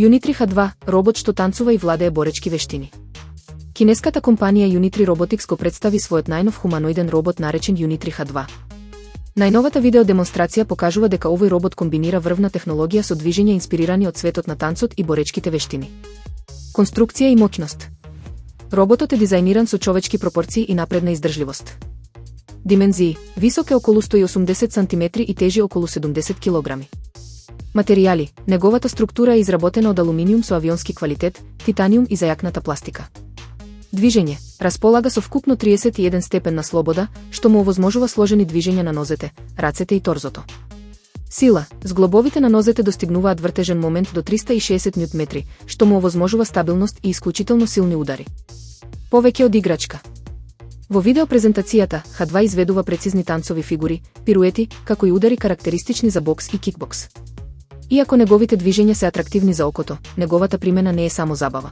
Unitri H2, робот што танцува и владее боречки вештини. Кинеската компанија Unitri Robotics го представи својот најнов хуманоиден робот наречен Unitri H2. Најновата видеодемонстрација покажува дека овој робот комбинира врвна технологија со движења инспирирани од светот на танцот и боречките вештини. Конструкција и моќност. Роботот е дизајниран со човечки пропорции и напредна издржливост. Димензии: висок е околу 180 см и тежи околу 70 кг. Материјали: неговата структура е изработена од алуминиум со авионски квалитет, титаниум и зајакната пластика. Движење: располага со вкупно 31 степен на слобода, што му овозможува сложени движења на нозете, рацете и торзото. Сила: зглобовите на нозете достигнуваат вртежен момент до 360 Нм, што му овозможува стабилност и исклучително силни удари. Повеќе од играчка. Во видеопрезентацијата, H2 изведува прецизни танцови фигури, пируети, како и удари карактеристични за бокс и кикбокс. Иако неговите движења се атрактивни за окото, неговата примена не е само забава.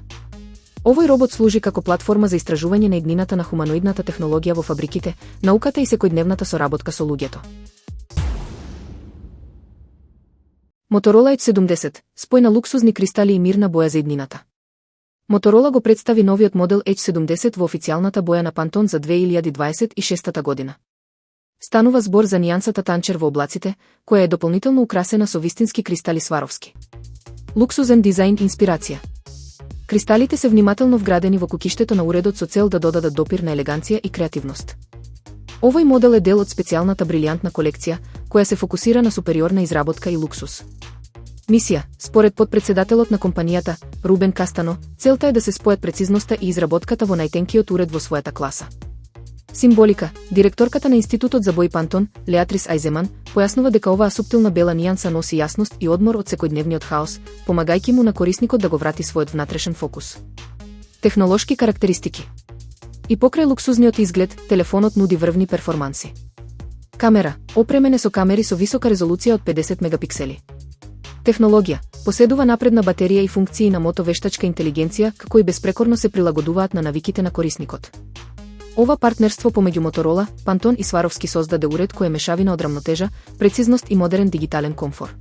Овој робот служи како платформа за истражување на иднината на хуманоидната технологија во фабриките, науката и секојдневната соработка со луѓето. Motorola Edge 70, спој на луксузни кристали и мирна боја за иднината. Motorola го представи новиот модел Edge 70 во официјалната боја на Pantone за 2026 година. Станува збор за нијансата танчер во облаците, која е дополнително украсена со вистински кристали Сваровски. Луксузен дизајн инспирација. Кристалите се внимателно вградени во кукиштето на уредот со цел да додадат допир на елеганција и креативност. Овој модел е дел од специјалната брилијантна колекција, која се фокусира на супериорна изработка и луксус. Мисија: според подпредседателот на компанијата, Рубен Кастано, целта е да се спојат прецизноста и изработката во најтенкиот уред во својата класа. Символика: директорката на Институтот за бој Pantone, Леатрис Ајземан, појаснува дека оваа суптилна бела нијанса носи јасност и одмор од секојдневниот хаос, помагајќи му на корисникот да го врати својот внатрешен фокус. Технолошки карактеристики. И покрај луксузниот изглед, телефонот нуди врвни перформанси. Камера: опремен е со камери со висока резолуција од 50 мегапиксели. Технологија: поседува напредна батерија и функции на мотовештачка интелигенција, како и беспрекорно се прилагодуваат на навиките на корисникот. Ова партнерство помеѓу Motorola, Pantone и Сваровски создаде уред кој е мешавина од рамнотежа, прецизност и модерен дигитален комфор.